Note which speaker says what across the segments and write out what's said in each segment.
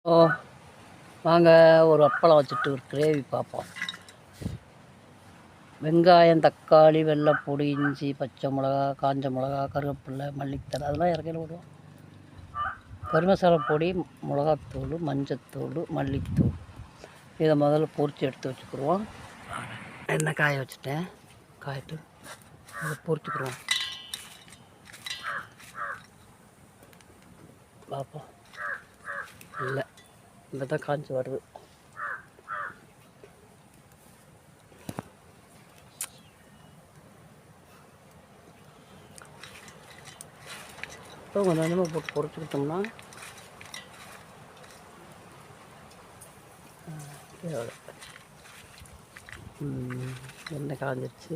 Speaker 1: ஓ! வாங்க ஒரு அப்பளம் வச்சுட்டு ஒரு கிரேவி பார்ப்போம். வெங்காயம், தக்காளி, வெள்ளைப்பூடு, இஞ்சி, பச்சை மிளகா, காஞ்ச மிளகா, கருவேப்பிலை, மல்லித்தழை அதெல்லாம் இறக்கையில விடுவோம். கறி மசாலா பொடி, மிளகாத்தூள், மஞ்சத்தூள், மல்லித்தூள் இதை முதல்ல பொரித்து எடுத்து வச்சுக்கிடுவோம். எண்ணெய் காய வச்சுட்டேன். காயிட்டு அதை பொரிச்சுக்கிடுவோம். பார்ப்போம். இல்லை, இப்போ தான் காய்ச்சி வருது. இப்போ கொஞ்சம் கொஞ்சமாக போட்டு பொரிச்சுக்கிட்டோம்னா எண்ணெய் காஞ்சிருச்சு.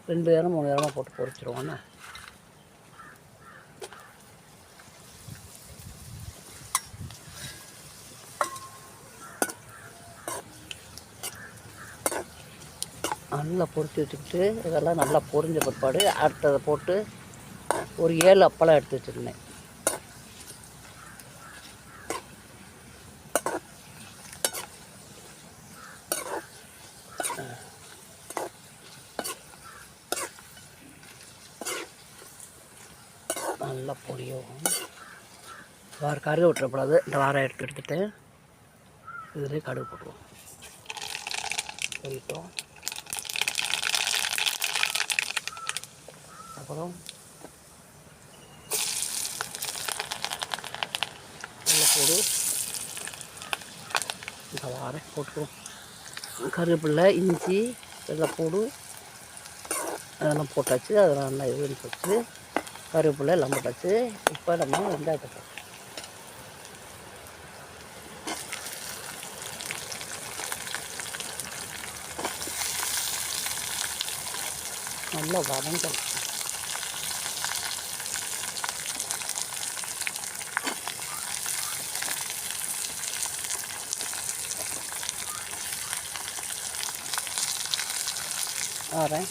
Speaker 1: 2 நேரம் 3 நேரமாக போட்டு பொரிச்சிருவோண்ணே. நல்லா பொரிச்சு வச்சுக்கிட்டு இதெல்லாம் நல்லா பொரிஞ்ச பிற்பாடு அடுத்ததை போட்டு ஒரு 7 அப்பளம் எடுத்து வச்சுருந்தேன். நல்லா பொரியும். வேறு கருகு விட்டுறக்கூடாது. இந்த வாரம் எடுத்துட்டு இதிலே கடுகு போட்டுருவோம். பொரிட்டோம். அப்புறம் வெள்ளைப்பூடு இந்த வாரம் போட்டுருவோம். கருவேப்பிலை, இஞ்சி, வெள்ளைப்பூடு அதெல்லாம் போட்டாச்சு. அதெல்லாம் நல்லா இது போச்சு. கருவேப்பிலை எல்லாம் போட்டாச்சு. இப்போ நம்ம வெங்காயத்தை போட்டோம். நல்லா வதங்கணும். வரேன்.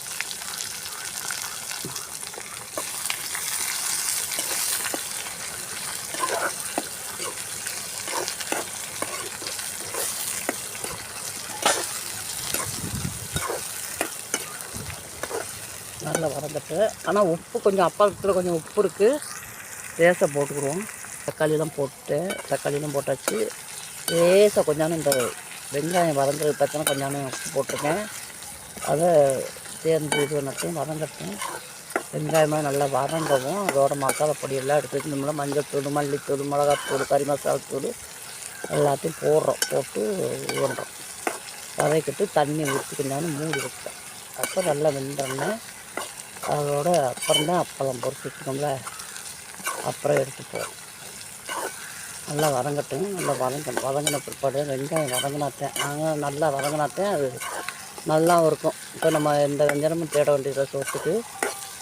Speaker 1: நல்லா வதங்கட்டு. ஆனால் உப்பு கொஞ்சம் அப்பளத்தில் கொஞ்சம் உப்பு இருக்குது. லேசாக போட்டுக்கிடுவோம். தக்காளியெல்லாம் போட்டுட்டேன். தக்காளியெல்லாம் போட்டாச்சு. லேசாக கொஞ்சம் இந்த வெங்காயம் வதங்குறது பார்த்தீங்கன்னா கொஞ்சம் உப்பு போட்டிருக்கேன். அதை சேர்ந்து இது பண்ணட்டும், வதங்கட்டும். வெங்காயமாக நல்லா வதங்கவும் அதோட மசாலா பொடியெல்லாம் எடுத்து வச்சுருந்தோம்னா மஞ்சள்தூள், மல்லித்தூள், மிளகாத்தூள், கறி மசாலா தூள் எல்லாத்தையும் போடுறோம். போட்டு இது பண்ணுறோம். வதக்கிட்டு தண்ணி ஊற்றி கொஞ்சம் மூடி வைப்பேன். அப்போ நல்லா வெந்தோடனே அதோட அப்புறம் தான் அப்பளம் பொரிச்சு வச்சுக்கோங்கள அப்புறம் எடுத்துப்போம். நல்லா வதங்கட்டும். நல்லா வதங்கின பிற்பாடு வெங்காயம் வதங்கினாத்தேன். நாங்கள் நல்லா வதங்கினாத்தேன் அது நல்லாவும் இருக்கும். இப்போ நம்ம எந்த வெஞ்சனமும் தேட வேண்டியதை சோற்றுக்கு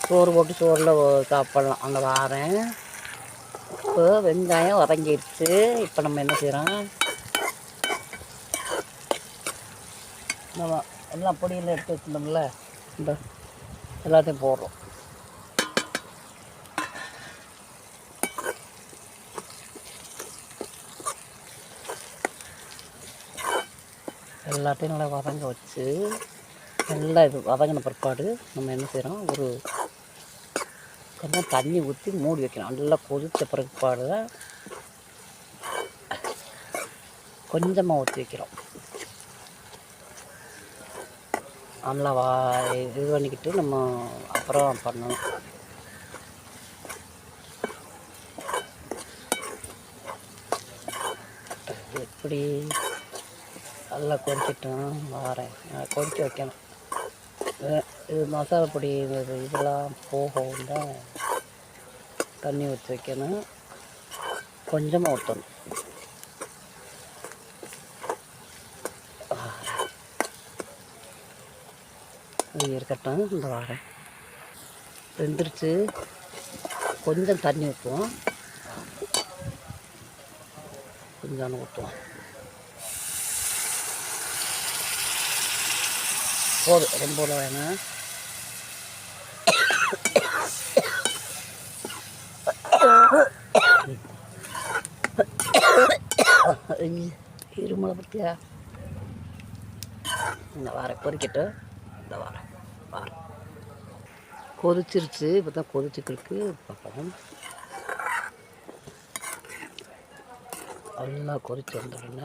Speaker 1: சோறு போட்டு சோறில் சாப்பிட்லாம். அங்கே வாரேன். இப்போ வெங்காயம் வதங்கிடுச்சு. இப்போ நம்ம என்ன செய்கிறோம், நம்ம எல்லாம் பொடியில் எடுத்து வச்சுருந்தோம்ல இந்த எல்லாத்தையும் போடுறோம். எல்லாத்தையும் நல்லா வதங்க வச்சு நல்லா இது வதங்கின பிற்பாடு நம்ம என்ன செய்கிறோம், ஒரு கொஞ்சம் தண்ணி ஊற்றி மூடி வைக்கணும். நல்லா கொதித்த பிற்பாடு கொஞ்சமாக ஊற்றி வைக்கிறோம். நல்லா இது பண்ணிக்கிட்டு நம்ம அப்புறம் பண்ணணும். எப்படி நல்லா கொதிச்சிட்டோம். வாரேன். கொதிக்க வைக்கணும். இது மசாலா பொடி இதெல்லாம் போகவும் தான் தண்ணி ஊற்றி வைக்கணும். கொஞ்சமாக ஊற்றணும். இது இருக்கட்டும். இந்த வாரேன் வெந்துருச்சு. கொஞ்சம் தண்ணி ஊற்றுவோம். கொஞ்சம் ஊற்றுவோம். போதும், ரொம்ப வேணாம். இருமலை பற்றியா இந்த வாரம் பொறிக்கிட்டு இந்த வாரம் கொதிச்சிருச்சு. இப்போ தான் கொதிச்சுக்கிருக்கு. பார்ப்போம். நல்லா கொதிச்சு வந்துடுங்க.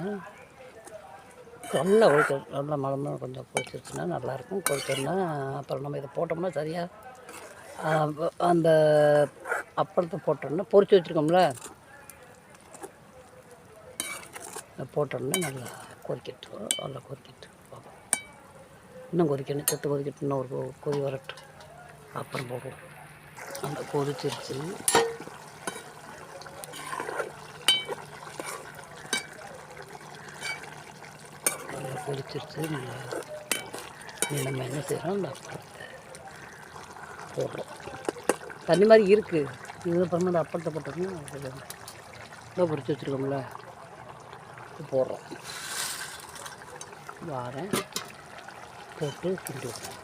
Speaker 1: நல்லா கொதிக்க நல்லா மழை கொஞ்சம் கொதிச்சிருச்சுன்னா நல்லாயிருக்கும். கொதிச்சோன்னா அப்புறம் நம்ம இதை போட்டோம்னா சரியாக அந்த அப்பளத்தை போட்டோம்னா பொரிச்சு வச்சுருக்கோம்ல போட்டோம்னா நல்லா கொதிக்கட்டும். நல்லா கொதிக்கட்டு பார்ப்போம். இன்னும் கொதிக்கணும். செத்து கொதிக்கட்டு. இன்னும் ஒரு கொதி வரட்டும். அப்புறம் போடுவோம். அந்த கொதிச்சிருச்சு. நல்லா கொதிச்சிருச்சு. நல்லா நம்ம என்ன செய்கிறோம், அந்த அப்பளத்தை போடுறோம். தண்ணி மாதிரி இருக்குது. இது அப்புறமா அந்த அப்பளத்தை போட்டோம்னா நல்லா பொரிச்சு வச்சுருக்கோம்ல போடுறோம். வாரம் போட்டு கிண்டி விடுறோம்.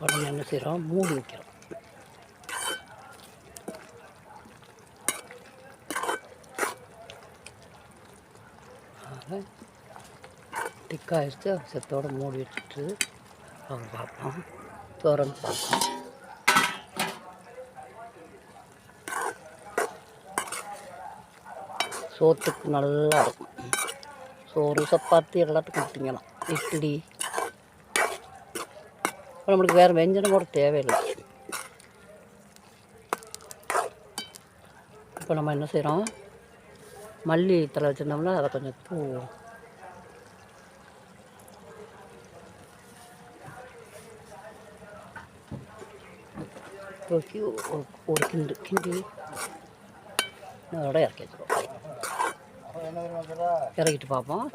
Speaker 1: உடனே என்ன செய்கிறோம், மூடி வைக்கிறோம். திக்காயிடுச்சு. செத்தோடு மூடி வச்சுட்டு அவங்க பார்ப்போம். திறந்து பார்ப்போம். சோத்துக்கு நல்லா இருக்கும். சோறு சப்பாத்தி எல்லாத்துக்கும் திங்கலாம். இட்லி நம்மளுக்கு வேறு வெஞ்சனம் கூட தேவையில்லை. இப்போ நம்ம என்ன செய்கிறோம், மல்லி தலை வச்சுருந்தோம்னா அதை கொஞ்சம் தூக்கி ஒரு கிண்டி அதோட இறக்கி வச்சுருவோம். இறக்கிட்டு பார்ப்போம்.